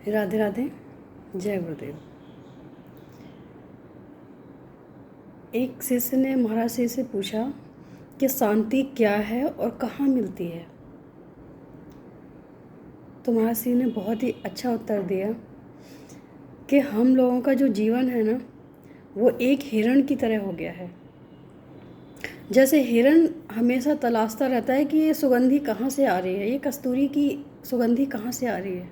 राधे राधे। जय गुरुदेव। एक शिष्य ने महाराज से पूछा कि शांति क्या है और कहाँ मिलती है। तो महाराज ने बहुत ही अच्छा उत्तर दिया कि हम लोगों का जो जीवन है ना, वो एक हिरण की तरह हो गया है। जैसे हिरण हमेशा तलाशता रहता है कि ये सुगंधी कहाँ से आ रही है, ये कस्तूरी की सुगंधी कहाँ से आ रही है,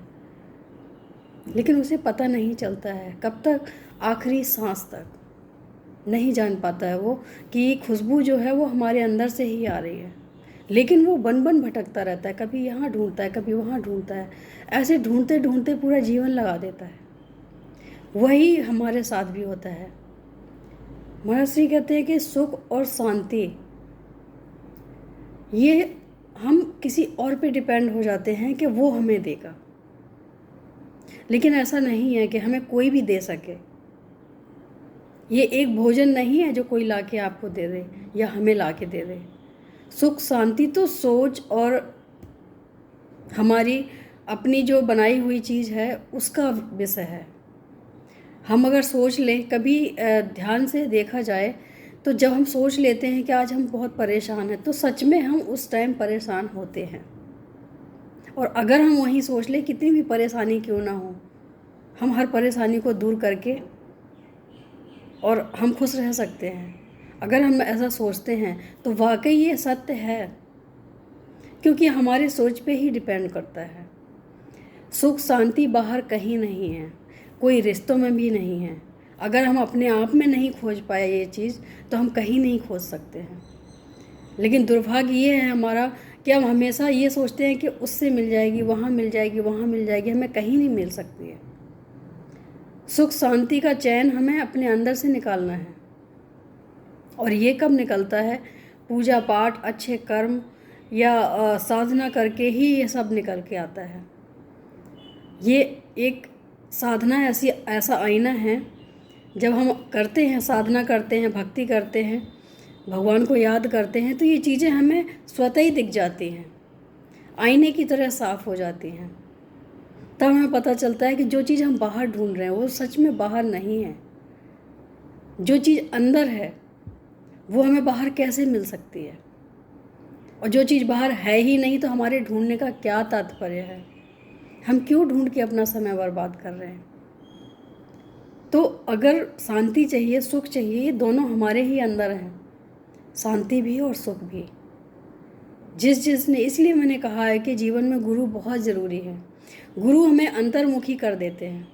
लेकिन उसे पता नहीं चलता है कब तक, आखिरी सांस तक नहीं जान पाता है वो कि खुशबू जो है वो हमारे अंदर से ही आ रही है। लेकिन वो बन बन भटकता रहता है, कभी यहाँ ढूंढता है, कभी वहाँ ढूंढता है। ऐसे ढूंढते ढूंढते पूरा जीवन लगा देता है। वही हमारे साथ भी होता है। महर्षि कहते हैं कि सुख और शांति ये हम किसी और पे डिपेंड हो जाते हैं कि वो हमें देगा, लेकिन ऐसा नहीं है कि हमें कोई भी दे सके। ये एक भोजन नहीं है जो कोई ला के आपको दे दे या हमें ला के दे दे। सुख शांति तो सोच और हमारी अपनी जो बनाई हुई चीज़ है उसका विषय है। हम अगर सोच लें, कभी ध्यान से देखा जाए तो जब हम सोच लेते हैं कि आज हम बहुत परेशान हैं, तो सच में हम उस टाइम परेशान होते हैं। और अगर हम वहीं सोच लें, कितनी भी परेशानी क्यों ना हो, हम हर परेशानी को दूर करके और हम खुश रह सकते हैं। अगर हम ऐसा सोचते हैं तो वाकई ये सत्य है, क्योंकि हमारी सोच पे ही डिपेंड करता है। सुख शांति बाहर कहीं नहीं है, कोई रिश्तों में भी नहीं है। अगर हम अपने आप में नहीं खोज पाए ये चीज़, तो हम कहीं नहीं खोज सकते हैं। लेकिन दुर्भाग्य ये है हमारा कि हम हमेशा ये सोचते हैं कि उससे मिल जाएगी, वहाँ मिल जाएगी, वहाँ मिल जाएगी, हमें कहीं नहीं मिल सकती है। सुख शांति का चैन हमें अपने अंदर से निकालना है। और ये कब निकलता है? पूजा पाठ, अच्छे कर्म या साधना करके ही ये सब निकल के आता है। ये एक साधना ऐसा आईना है, जब हम करते हैं, साधना करते हैं, भक्ति करते हैं, भगवान को याद करते हैं, तो ये चीज़ें हमें स्वतः ही दिख जाती हैं, आईने की तरह साफ हो जाती हैं। तब हमें पता चलता है कि जो चीज़ हम बाहर ढूंढ रहे हैं वो सच में बाहर नहीं है। जो चीज़ अंदर है वो हमें बाहर कैसे मिल सकती है? और जो चीज़ बाहर है ही नहीं, तो हमारे ढूंढने का क्या तात्पर्य है? हम क्यों ढूंढ के अपना समय बर्बाद कर रहे हैं? तो अगर शांति चाहिए, सुख चाहिए, ये दोनों हमारे ही अंदर हैं, शांति भी और सुख भी। जिसने इसलिए मैंने कहा है कि जीवन में गुरु बहुत ज़रूरी है। गुरु हमें अंतर्मुखी कर देते हैं,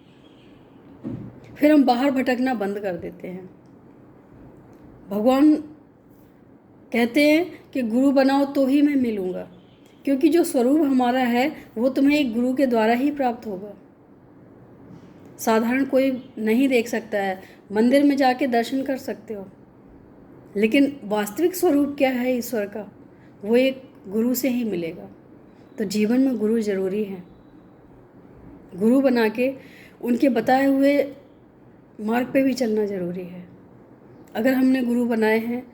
फिर हम बाहर भटकना बंद कर देते हैं। भगवान कहते हैं कि गुरु बनाओ तो ही मैं मिलूँगा, क्योंकि जो स्वरूप हमारा है वो तुम्हें एक गुरु के द्वारा ही प्राप्त होगा। साधारण कोई नहीं देख सकता है। मंदिर में जाके दर्शन कर सकते हो, लेकिन वास्तविक स्वरूप क्या है ईश्वर का, वो एक गुरु से ही मिलेगा। तो जीवन में गुरु ज़रूरी है। गुरु बना के उनके बताए हुए मार्ग पे भी चलना ज़रूरी है। अगर हमने गुरु बनाए हैं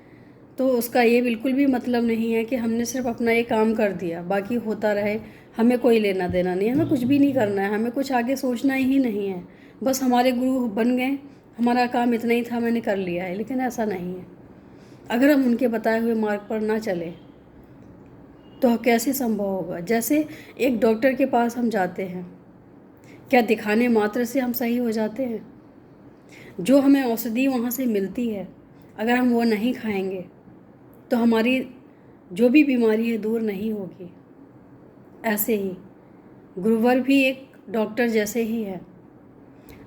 तो उसका ये बिल्कुल भी मतलब नहीं है कि हमने सिर्फ अपना ये काम कर दिया, बाकी होता रहे, हमें कोई लेना देना नहीं, हमें कुछ भी नहीं करना है, हमें कुछ आगे सोचना ही नहीं है। बस हमारे गुरु बन गए, हमारा काम इतना ही था, मैंने कर लिया है। लेकिन ऐसा नहीं है। अगर हम उनके बताए हुए मार्ग पर ना चले तो कैसे संभव होगा? जैसे एक डॉक्टर के पास हम जाते हैं, क्या दिखाने मात्र से हम सही हो जाते हैं? जो हमें औषधि वहाँ से मिलती है, अगर हम वो नहीं खाएंगे तो हमारी जो भी बीमारी है दूर नहीं होगी। ऐसे ही गुरुवर भी एक डॉक्टर जैसे ही है,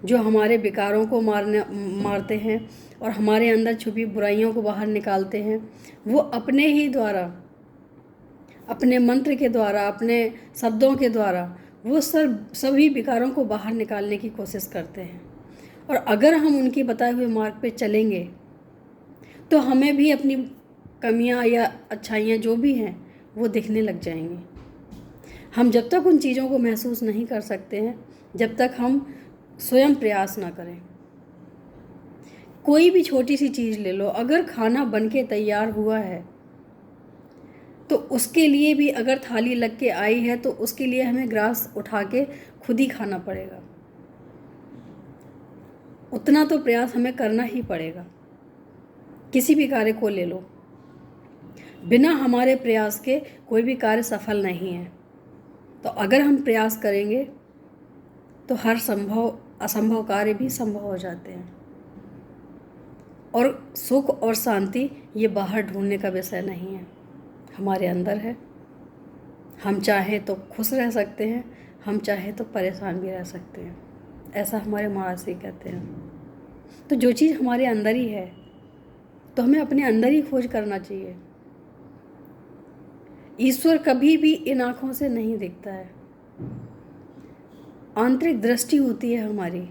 जो हमारे विकारों को मारते हैं और हमारे अंदर छुपी बुराइयों को बाहर निकालते हैं। वो अपने ही द्वारा, अपने मंत्र के द्वारा, अपने शब्दों के द्वारा वो सभी विकारों को बाहर निकालने की कोशिश करते हैं। और अगर हम उनके बताए हुए मार्ग पे चलेंगे तो हमें भी अपनी कमियां या अच्छाइयाँ जो भी हैं वो दिखने लग जाएंगी। हम जब तक उन चीज़ों को महसूस नहीं कर सकते हैं, जब तक हम स्वयं प्रयास ना करें। कोई भी छोटी सी चीज़ ले लो, अगर खाना बन के तैयार हुआ है तो उसके लिए भी, अगर थाली लग के आई है तो उसके लिए हमें ग्रास उठा के खुद ही खाना पड़ेगा। उतना तो प्रयास हमें करना ही पड़ेगा। किसी भी कार्य को ले लो, बिना हमारे प्रयास के कोई भी कार्य सफल नहीं है। तो अगर हम प्रयास करेंगे तो हर संभव असंभव कार्य भी संभव हो जाते हैं। और सुख और शांति ये बाहर ढूंढने का विषय नहीं है, हमारे अंदर है। हम चाहें तो खुश रह सकते हैं, हम चाहें तो परेशान भी रह सकते हैं, ऐसा हमारे महर्षि कहते हैं। तो जो चीज़ हमारे अंदर ही है तो हमें अपने अंदर ही खोज करना चाहिए। ईश्वर कभी भी इन आँखों से नहीं दिखता है। आंतरिक दृष्टि होती है हमारी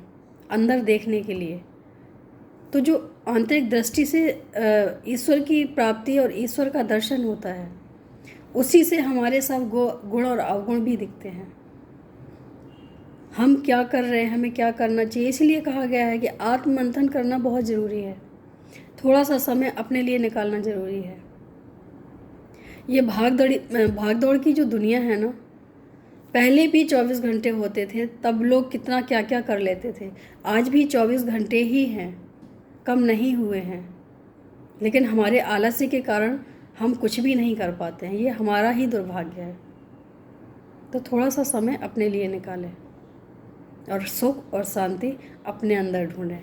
अंदर देखने के लिए। तो जो आंतरिक दृष्टि से ईश्वर की प्राप्ति और ईश्वर का दर्शन होता है, उसी से हमारे सब गुण और अवगुण भी दिखते हैं। हम क्या कर रहे हैं, हमें क्या करना चाहिए, इसलिए कहा गया है कि आत्ममंथन करना बहुत ज़रूरी है। थोड़ा सा समय अपने लिए निकालना ज़रूरी है। ये भाग दौड़ की जो दुनिया है ना, पहले भी 24 घंटे होते थे, तब लोग कितना क्या क्या कर लेते थे। आज भी 24 घंटे ही हैं, कम नहीं हुए हैं। लेकिन हमारे आलस्य के कारण हम कुछ भी नहीं कर पाते हैं, ये हमारा ही दुर्भाग्य है। तो थोड़ा सा समय अपने लिए निकालें और सुख और शांति अपने अंदर ढूंढें।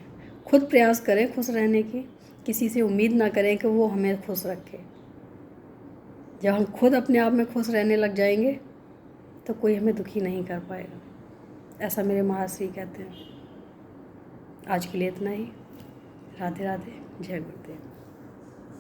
खुद प्रयास करें खुश रहने की, किसी से उम्मीद ना करें कि वो हमें खुश रखे। जब हम खुद अपने आप में खुश रहने लग जाएंगे तो कोई हमें दुखी नहीं कर पाएगा, ऐसा मेरे महर्षि कहते हैं। आज के लिए इतना ही। राधे राधे, जय गुरुदेव।